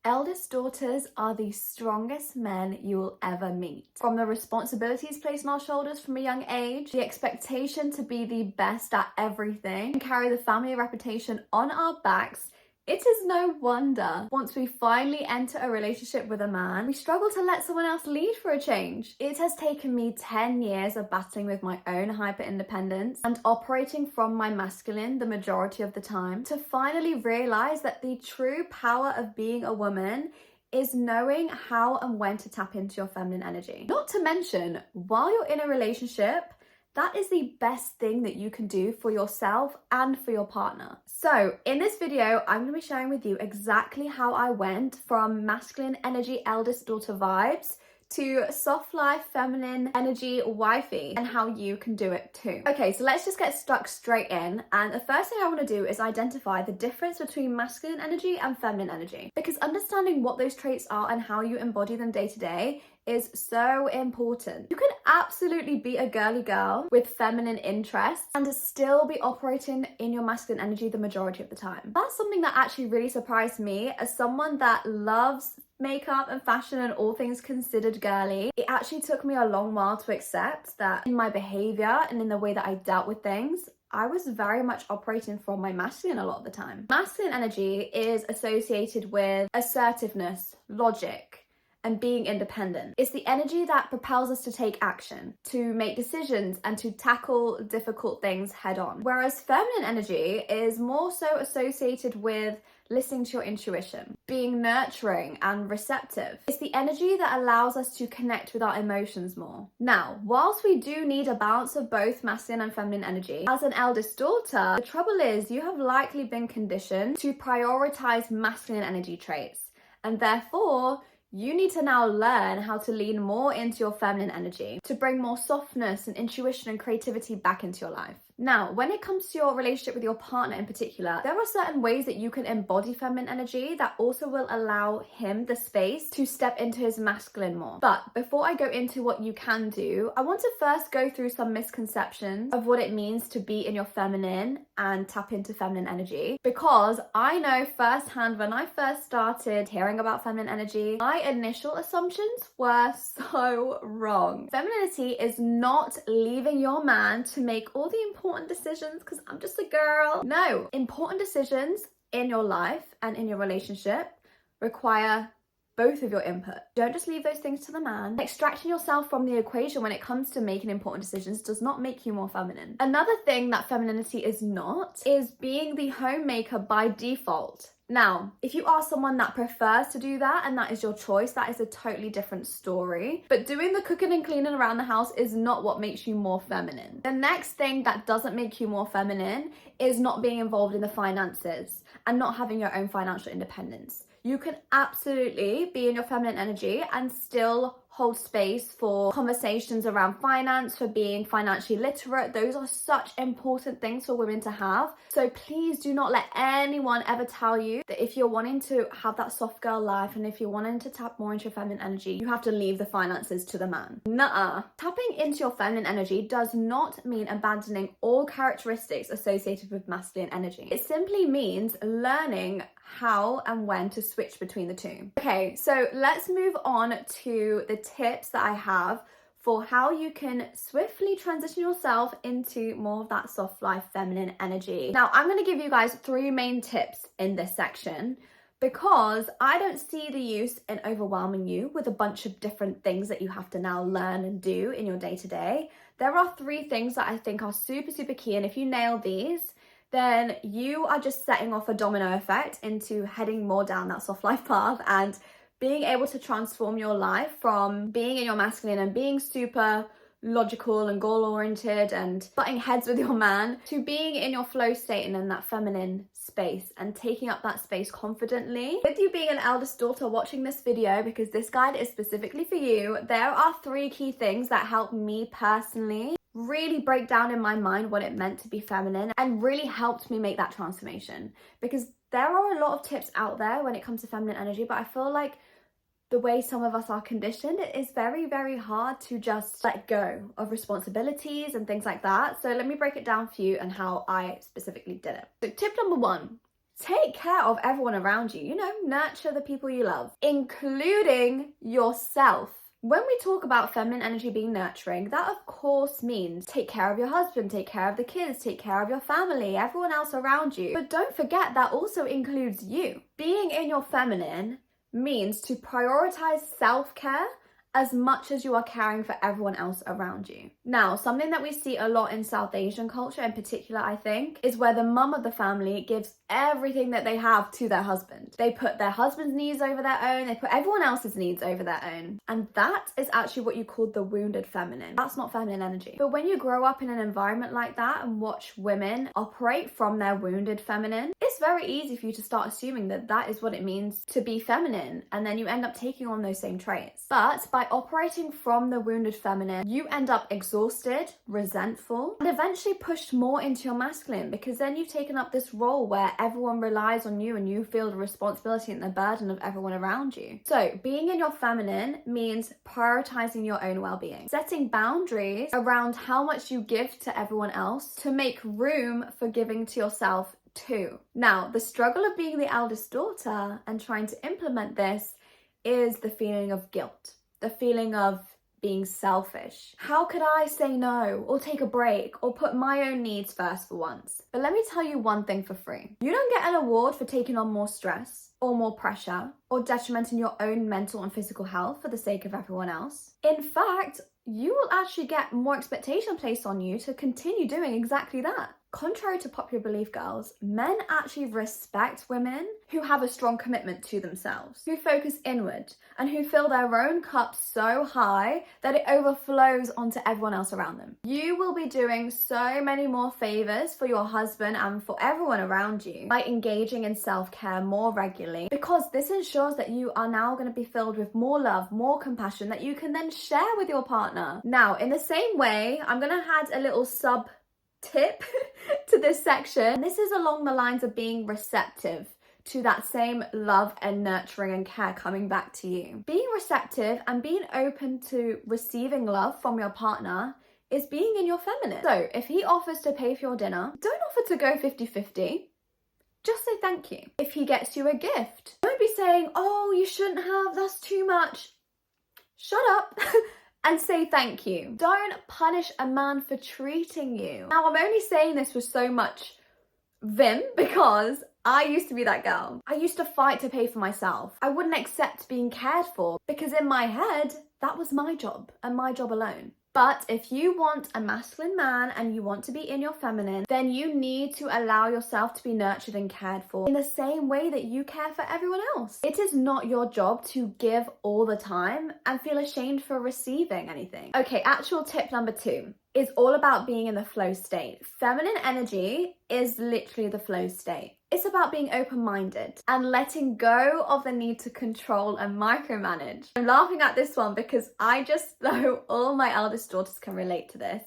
Eldest daughters are the strongest men you will ever meet. From the responsibilities placed on our shoulders from a young age, the expectation to be the best at everything, and carry the family reputation on our backs, it is no wonder once we finally enter a relationship with a man, we struggle to let someone else lead for a change. It has taken me 10 years of battling with my own hyper-independence and operating from my masculine the majority of the time to finally realize that the true power of being a woman is knowing how and when to tap into your feminine energy. Not to mention, while you're in a relationship, that is the best thing that you can do for yourself and for your partner. So in this video, I'm going to be sharing with you exactly how I went from masculine energy eldest daughter vibes to soft life feminine energy wifey, and how you can do it too. Okay, so let's just get stuck straight in. And the first thing I want to do is identify the difference between masculine energy and feminine energy, because understanding what those traits are and how you embody them day to day is so important. You can absolutely be a girly girl with feminine interests and still be operating in your masculine energy the majority of the time. That's something that actually really surprised me as someone that loves makeup and fashion and all things considered girly. It actually took me a long while to accept that in my behavior and in the way that I dealt with things, I was very much operating from my masculine a lot of the time. Masculine energy is associated with assertiveness, logic, and being independent. It's the energy that propels us to take action, to make decisions, and to tackle difficult things head on. Whereas feminine energy is more so associated with listening to your intuition, being nurturing and receptive. It's the energy that allows us to connect with our emotions more. Now, whilst we do need a balance of both masculine and feminine energy, as an eldest daughter, the trouble is you have likely been conditioned to prioritize masculine energy traits, and therefore you need to now learn how to lean more into your feminine energy to bring more softness and intuition and creativity back into your life. Now, when it comes to your relationship with your partner in particular, there are certain ways that you can embody feminine energy that also will allow him the space to step into his masculine more. But before I go into what you can do, I want to first go through some misconceptions of what it means to be in your feminine and tap into feminine energy, because I know firsthand when I first started hearing about feminine energy, my initial assumptions were so wrong. Femininity is not leaving your man to make all the important decisions because I'm just a girl. No, important decisions in your life and in your relationship require both of your input. Don't just leave those things to the man. Extracting yourself from the equation when it comes to making important decisions does not make you more feminine. Another thing that femininity is not is being the homemaker by default. Now, if you are someone that prefers to do that and that is your choice, that is a totally different story. But doing the cooking and cleaning around the house is not what makes you more feminine. The next thing that doesn't make you more feminine is not being involved in the finances and not having your own financial independence. You can absolutely be in your feminine energy and still hold space for conversations around finance, for being financially literate. Those are such important things for women to have. So please do not let anyone ever tell you that if you're wanting to have that soft girl life and if you're wanting to tap more into your feminine energy, you have to leave the finances to the man. Nuh-uh. Tapping into your feminine energy does not mean abandoning all characteristics associated with masculine energy. It simply means learning how and when to switch between the two. Okay, so let's move on to the tips that I have for how you can swiftly transition yourself into more of that soft life feminine energy. Now, I'm going to give you guys 3 main tips in this section because I don't see the use in overwhelming you with a bunch of different things that you have to now learn and do in your day-to-day. There are 3 things that I think are super, super key, and if you nail these, then you are just setting off a domino effect into heading more down that soft life path and being able to transform your life from being in your masculine and being super logical and goal-oriented and butting heads with your man to being in your flow state and in that feminine space and taking up that space confidently. With you being an eldest daughter watching this video, because this guide is specifically for you, there are 3 key things that help me personally really break down in my mind what it meant to be feminine and really helped me make that transformation, because there are a lot of tips out there when it comes to feminine energy, but I feel like the way some of us are conditioned, it is very, very hard to just let go of responsibilities and things like that. So let me break it down for you and how I specifically did it. So tip number 1, Take care of everyone around you, you know, nurture the people you love, including yourself. When we talk about feminine energy being nurturing, that of course means take care of your husband, take care of the kids, take care of your family, everyone else around you. But don't forget that also includes you. Being in your feminine means to prioritize self-care as much as you are caring for everyone else around you. Now, something that we see a lot in South Asian culture in particular, I think, is where the mum of the family gives everything that they have to their husband. They put their husband's needs over their own, they put everyone else's needs over their own. And that is actually what you call the wounded feminine. That's not feminine energy. But when you grow up in an environment like that and watch women operate from their wounded feminine, it's very easy for you to start assuming that that is what it means to be feminine, and then you end up taking on those same traits. But by operating from the wounded feminine, you end up exhausted, resentful, and eventually pushed more into your masculine, because then you've taken up this role where everyone relies on you and you feel the responsibility and the burden of everyone around you. So being in your feminine means prioritizing your own well-being, setting boundaries around how much you give to everyone else to make room for giving to yourself too. Now, the struggle of being the eldest daughter and trying to implement this is the feeling of guilt, the feeling of being selfish. How could I say no or take a break or put my own needs first for once? But let me tell you one thing for free. You don't get an award for taking on more stress or more pressure or detrimenting your own mental and physical health for the sake of everyone else. In fact, you will actually get more expectation placed on you to continue doing exactly that. Contrary to popular belief, girls, men actually respect women who have a strong commitment to themselves, who focus inward, and who fill their own cup so high that it overflows onto everyone else around them. You will be doing so many more favors for your husband and for everyone around you by engaging in self-care more regularly, because this ensures that you are now going to be filled with more love, more compassion that you can then share with your partner. Now, in the same way, I'm going to add a little sub tip to this section. This is along the lines of being receptive to that same love and nurturing and care coming back to you. Being receptive and being open to receiving love from your partner is being in your feminine. So if he offers to pay for your dinner, don't offer to go 50-50. Just say thank you. If he gets you a gift, don't be saying, oh, you shouldn't have, that's too much. Shut up. And say thank you. Don't punish a man for treating you. Now, I'm only saying this with so much vim because I used to be that girl. I used to fight to pay for myself. I wouldn't accept being cared for because in my head, that was my job and my job alone. But if you want a masculine man and you want to be in your feminine, then you need to allow yourself to be nurtured and cared for in the same way that you care for everyone else. It is not your job to give all the time and feel ashamed for receiving anything. Okay, actual tip number 2 is all about being in the flow state. Feminine energy is literally the flow state. It's about being open-minded and letting go of the need to control and micromanage. I'm laughing at this one because I just know all my eldest daughters can relate to this.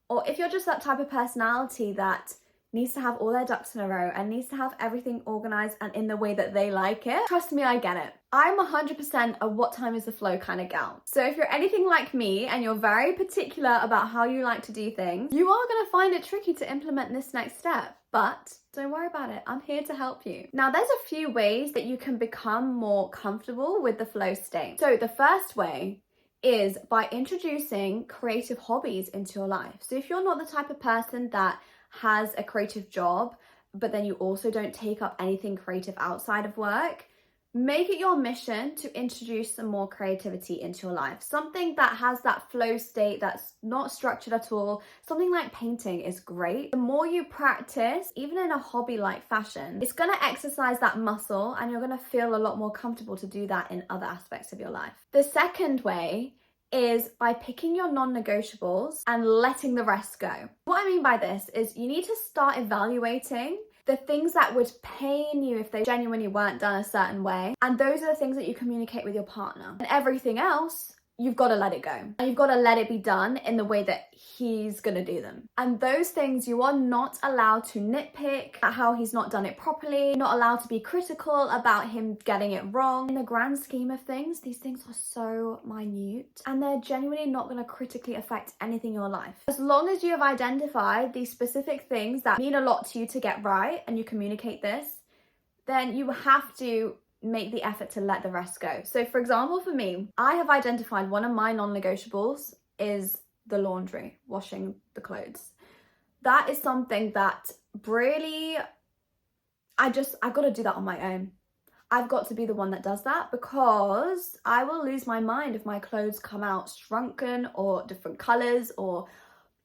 Or if you're just that type of personality that needs to have all their ducks in a row and needs to have everything organized and in the way that they like it, trust me, I get it. I'm 100% a what time is the flow kind of gal. So if you're anything like me and you're very particular about how you like to do things, you are going to find it tricky to implement this next step. But don't worry about it. I'm here to help you. Now, there's a few ways that you can become more comfortable with the flow state. So the first way is by introducing creative hobbies into your life. So if you're not the type of person that has a creative job, but then you also don't take up anything creative outside of work, make it your mission to introduce some more creativity into your life. Something that has that flow state that's not structured at all. Something like painting is great. The more you practice, even in a hobby-like fashion, it's going to exercise that muscle and you're going to feel a lot more comfortable to do that in other aspects of your life. The second way is by picking your non-negotiables and letting the rest go. What I mean by this is you need to start evaluating the things that would pain you if they genuinely weren't done a certain way. And those are the things that you communicate with your partner. And everything else, you've got to let it go. And you've got to let it be done in the way that he's going to do them. And those things, you are not allowed to nitpick at how he's not done it properly. You're not allowed to be critical about him getting it wrong. In the grand scheme of things, these things are so minute and they're genuinely not going to critically affect anything in your life. As long as you have identified these specific things that mean a lot to you to get right and you communicate this, then you have to make the effort to let the rest go. So for example, for me, I have identified one of my non-negotiables is the laundry, washing the clothes. That is something that really, I've got to do that on my own. I've got to be the one that does that, because I will lose my mind if my clothes come out shrunken or different colors, or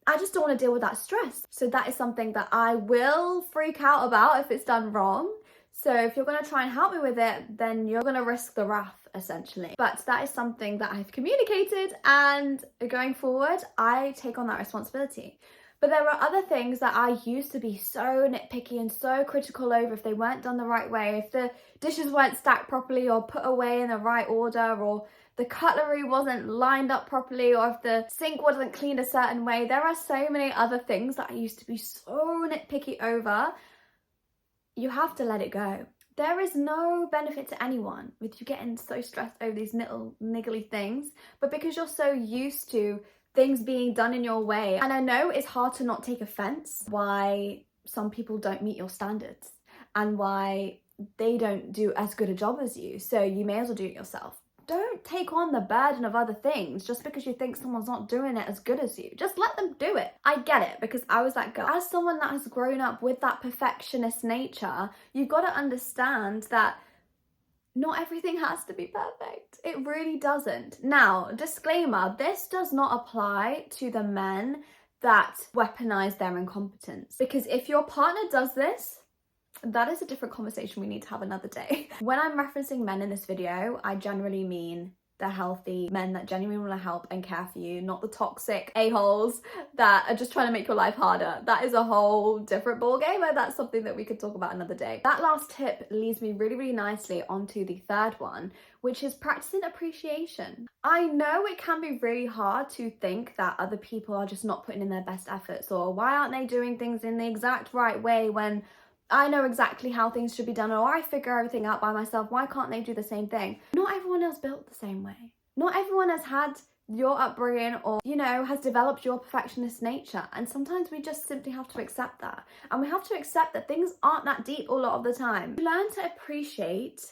I just don't want to deal with that stress. So that is something that I will freak out about if it's done wrong. So if you're going to try and help me with it, then you're going to risk the wrath, essentially. But that is something that I've communicated, and going forward, I take on that responsibility. But there are other things that I used to be so nitpicky and so critical over if they weren't done the right way, if the dishes weren't stacked properly or put away in the right order, or the cutlery wasn't lined up properly, or if the sink wasn't cleaned a certain way. There are so many other things that I used to be so nitpicky over. You have to let it go. There is no benefit to anyone with you getting so stressed over these little niggly things, but because you're so used to things being done in your way. And I know it's hard to not take offense why some people don't meet your standards and why they don't do as good a job as you, so you may as well do it yourself. Don't take on the burden of other things just because you think someone's not doing it as good as you. Just let them do it. I get it, because I was that girl. As someone that has grown up with that perfectionist nature, you've got to understand that not everything has to be perfect. It really doesn't. Now, disclaimer, this does not apply to the men that weaponize their incompetence. Because if your partner does this, that is a different conversation we need to have another day. When I'm referencing men in this video, I generally mean the healthy men that genuinely want to help and care for you, not the toxic a-holes that are just trying to make your life harder. That is a whole different ballgame, and that's something that we could talk about another day. That last tip leads me really, really nicely onto the third one, which is practicing appreciation. I know it can be really hard to think that other people are just not putting in their best efforts, or why aren't they doing things in the exact right way when I know exactly how things should be done, or I figure everything out by myself. Why can't they do the same thing? Not everyone is built the same way. Not everyone has had your upbringing, or, you know, has developed your perfectionist nature. And sometimes we just simply have to accept that. And we have to accept that things aren't that deep a lot of the time. You learn to appreciate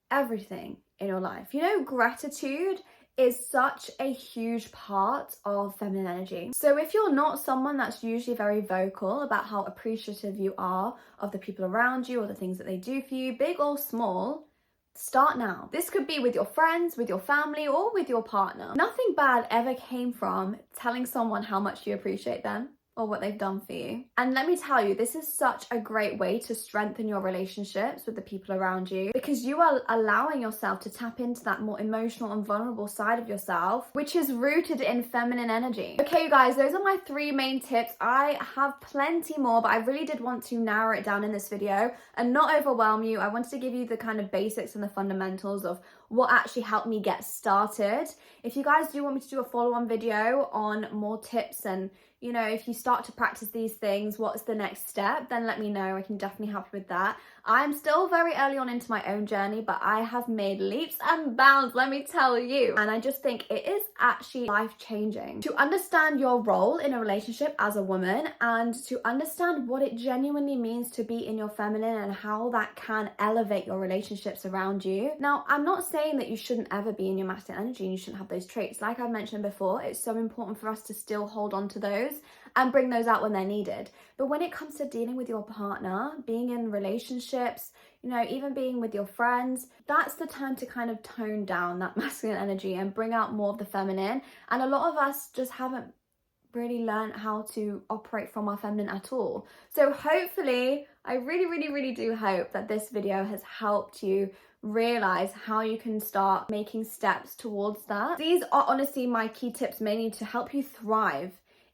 everything in your life. You know, gratitude is such a huge part of feminine energy. So if you're not someone that's usually very vocal about how appreciative you are of the people around you or the things that they do for you, big or small, start now. This could be with your friends, with your family, or with your partner. Nothing bad ever came from telling someone how much you appreciate them or what they've done for you. And let me tell you, this is such a great way to strengthen your relationships with the people around you, because you are allowing yourself to tap into that more emotional and vulnerable side of yourself, which is rooted in feminine energy. Okay, you guys, those are my 3 main tips. I have plenty more, but I really did want to narrow it down in this video and not overwhelm you. I wanted to give you the kind of basics and the fundamentals of what actually helped me get started. If you guys do want me to do a follow-on video on more tips, and you know, if you start to practice these things, what's the next step, then let me know. I can definitely help you with that. I'm still very early on into my own journey, but I have made leaps and bounds, let me tell you. And I just think it is actually life-changing to understand your role in a relationship as a woman, and to understand what it genuinely means to be in your feminine and how that can elevate your relationships around you. Now, I'm not saying that you shouldn't ever be in your masculine energy and you shouldn't have those traits. Like I've mentioned before, it's so important for us to still hold on to those and bring those out when they're needed. But when it comes to dealing with your partner, being in relationships, you know, even being with your friends, that's the time to kind of tone down that masculine energy and bring out more of the feminine. And a lot of us just haven't really learned how to operate from our feminine at all. So hopefully, I really do hope that this video has helped you realize how you can start making steps towards that. These are honestly my key tips, mainly to help you thrive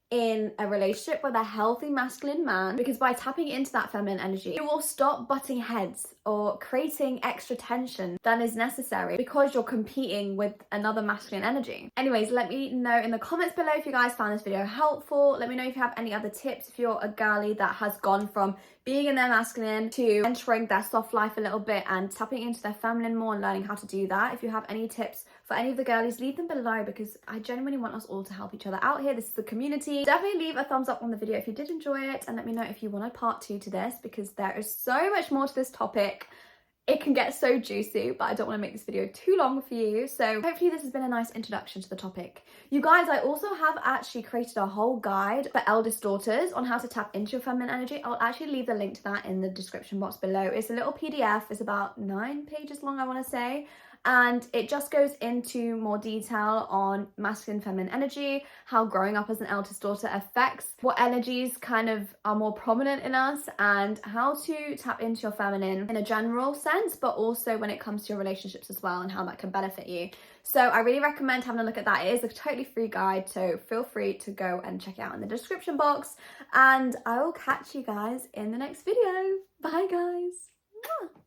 in a relationship with a healthy masculine man, because by tapping into that feminine energy, you will stop butting heads or creating extra tension than is necessary because you're competing with another masculine energy. Anyways, let me know in the comments below if you guys found this video helpful. Let me know if you have any other tips, if you're a girly that has gone from being in their masculine to entering their soft life a little bit and tapping into their feminine more and learning how to do that. If you have any tips for any of the girlies, leave them below, because I genuinely want us all to help each other out here. This is the community. Definitely leave a thumbs up on the video if you did enjoy it, and let me know if you want a part 2 to this, because there is so much more to this topic. It can get so juicy, but I don't want to make this video too long for you. So hopefully this has been a nice introduction to the topic. You guys, I also have actually created a whole guide for eldest daughters on how to tap into your feminine energy. I'll actually leave the link to that in the description box below. It's a little PDF. It's about 9 pages long, I want to say. And it just goes into more detail on masculine, feminine energy, how growing up as an eldest daughter affects what energies kind of are more prominent in us, and how to tap into your feminine in a general sense, but also when it comes to your relationships as well and how that can benefit you. So I really recommend having a look at that. It is a totally free guide, so feel free to go and check it out in the description box. And I will catch you guys in the next video. Bye guys. Mwah.